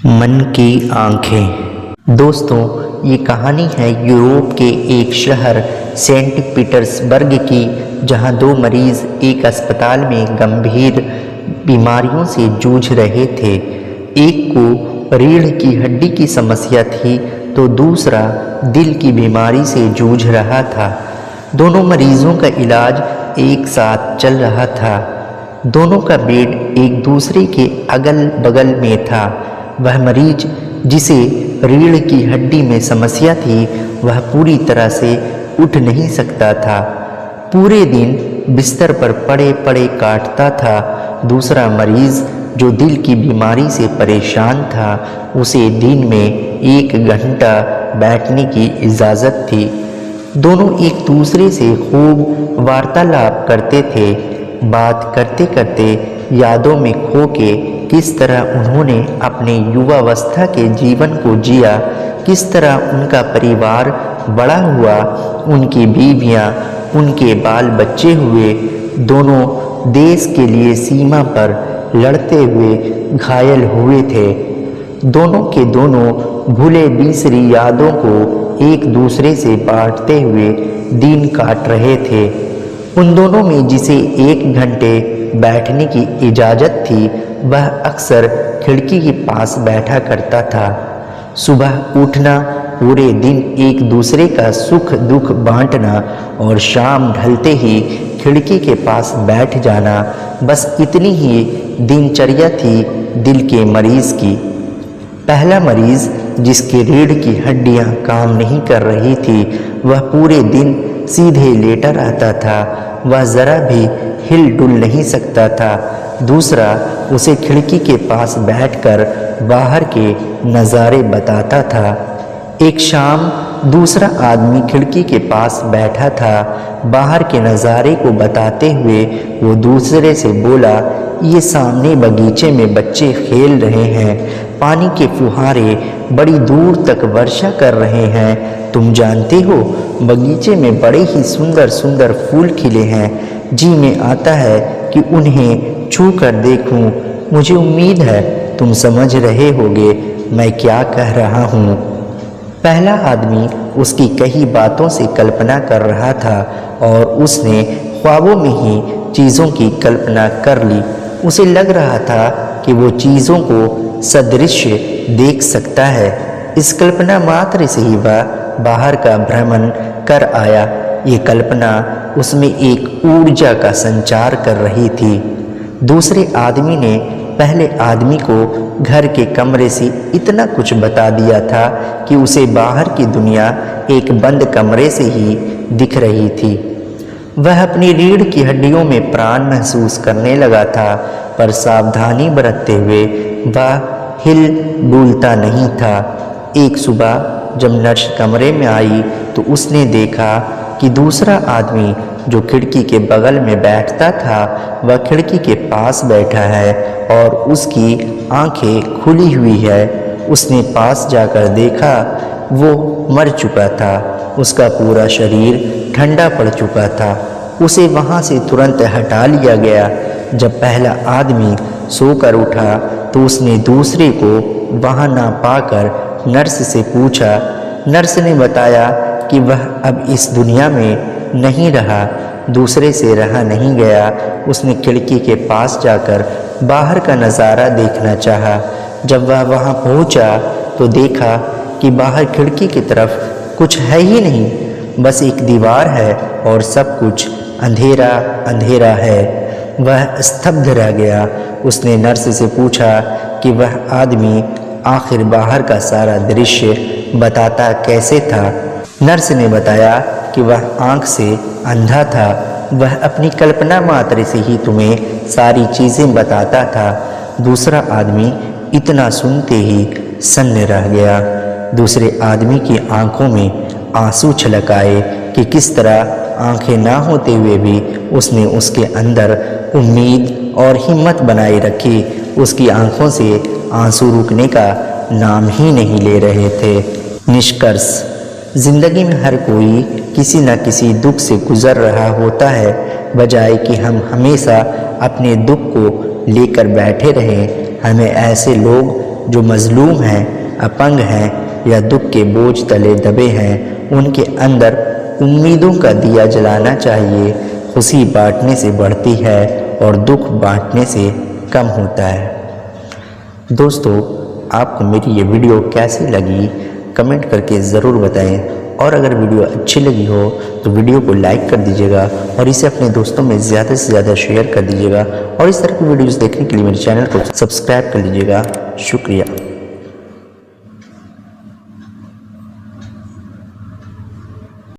मन की आंखें। दोस्तों, ये कहानी है यूरोप के एक शहर सेंट पीटर्सबर्ग की, जहां दो मरीज एक अस्पताल में गंभीर बीमारियों से जूझ रहे थे। एक को रीढ़ की हड्डी की समस्या थी तो दूसरा दिल की बीमारी से जूझ रहा था। दोनों मरीजों का इलाज एक साथ चल रहा था। दोनों का बेड एक दूसरे के अगल बगल में था। वह मरीज जिसे रीढ़ की हड्डी में समस्या थी वह पूरी तरह से उठ नहीं सकता था। पूरे दिन बिस्तर पर पड़े पड़े काटता था। दूसरा मरीज जो दिल की बीमारी से परेशान था उसे दिन में 1 घंटा बैठने की इजाज़त थी। दोनों एक दूसरे से खूब वार्तालाप करते थे। बात करते करते यादों में खो के किस तरह उन्होंने अपने युवावस्था के जीवन को जिया, किस तरह उनका परिवार बड़ा हुआ, उनकी बीवियां, उनके बाल बच्चे हुए, दोनों देश के लिए सीमा पर लड़ते हुए घायल हुए थे। दोनों के दोनों भूले बिसरी यादों को एक दूसरे से बांटते हुए दिन काट रहे थे। उन दोनों में जिसे 1 घंटे बैठने की इजाज़त थी वह अक्सर खिड़की के पास बैठा करता था। सुबह उठना, पूरे दिन एक दूसरे का सुख दुख बांटना और शाम ढलते ही खिड़की के पास बैठ जाना, बस इतनी ही दिनचर्या थी दिल के मरीज की। पहला मरीज जिसकी रीढ़ की हड्डियां काम नहीं कर रही थी वह पूरे दिन सीधे लेटा रहता था। वह ज़रा भी हिल डुल नहीं सकता था। दूसरा उसे खिड़की के पास बैठकर बाहर के नज़ारे बताता था। एक शाम दूसरा आदमी खिड़की के पास बैठा था। बाहर के नज़ारे को बताते हुए वो दूसरे से बोला, ये सामने बगीचे में बच्चे खेल रहे हैं, पानी के फुहारे बड़ी दूर तक वर्षा कर रहे हैं। तुम जानते हो बगीचे में बड़े ही सुंदर सुंदर फूल खिले हैं। जी में आता है कि उन्हें छू कर देखूं। मुझे उम्मीद है तुम समझ रहे होगे मैं क्या कह रहा हूँ। पहला आदमी उसकी कई बातों से कल्पना कर रहा था और उसने ख्वाबों में ही चीज़ों की कल्पना कर ली। उसे लग रहा था कि वो चीज़ों को सदृश्य देख सकता है। इस कल्पना मात्र से ही वह बाहर का भ्रमण कर आया। ये कल्पना उसमें एक ऊर्जा का संचार कर रही थी। दूसरे आदमी ने पहले आदमी को घर के कमरे से इतना कुछ बता दिया था कि उसे बाहर की दुनिया एक बंद कमरे से ही दिख रही थी। वह अपनी रीढ़ की हड्डियों में प्राण महसूस करने लगा था, पर सावधानी बरतते हुए वह हिल डुलता नहीं था। एक सुबह जब नर्स कमरे में आई तो उसने देखा कि दूसरा आदमी जो खिड़की के बगल में बैठता था वह खिड़की के पास बैठा है और उसकी आंखें खुली हुई है। उसने पास जाकर देखा, वो मर चुका था। उसका पूरा शरीर ठंडा पड़ चुका था। उसे वहाँ से तुरंत हटा लिया गया। जब पहला आदमी सोकर उठा तो उसने दूसरे को वहाँ ना पाकर नर्स से पूछा। नर्स ने बताया कि वह अब इस दुनिया में नहीं रहा। दूसरे से रहा नहीं गया। उसने खिड़की के पास जाकर बाहर का नज़ारा देखना चाहा। जब वह वहाँ पहुँचा तो देखा कि बाहर खिड़की की तरफ कुछ है ही नहीं, बस एक दीवार है और सब कुछ अंधेरा अंधेरा है। वह स्तब्ध रह गया। उसने नर्स से पूछा कि वह आदमी आखिर बाहर का सारा दृश्य बताता कैसे था। नर्स ने बताया कि वह आँख से अंधा था। वह अपनी कल्पना मात्र से ही तुम्हें सारी चीज़ें बताता था। दूसरा आदमी इतना सुनते ही सन्न रह गया। दूसरे आदमी की आंखों में आंसू छलक आए कि किस तरह आंखें ना होते हुए भी उसने उसके अंदर उम्मीद और हिम्मत बनाए रखी। उसकी आंखों से आंसू रुकने का नाम ही नहीं ले रहे थे। निष्कर्ष, जिंदगी में हर कोई किसी न किसी दुख से गुजर रहा होता है। बजाय कि हम हमेशा अपने दुख को लेकर बैठे रहें, हमें ऐसे लोग जो मजलूम हैं, अपंग हैं या दुख के बोझ तले दबे हैं, उनके अंदर उम्मीदों का दिया जलाना चाहिए। खुशी बांटने से बढ़ती है और दुख बांटने से कम होता है। दोस्तों, आपको मेरी ये वीडियो कैसी लगी कमेंट करके ज़रूर बताएं, और अगर वीडियो अच्छी लगी हो तो वीडियो को लाइक कर दीजिएगा और इसे अपने दोस्तों में ज़्यादा से ज़्यादा शेयर कर दीजिएगा, और इस तरह की वीडियोस देखने के लिए मेरे चैनल को सब्सक्राइब कर लीजिएगा। शुक्रिया।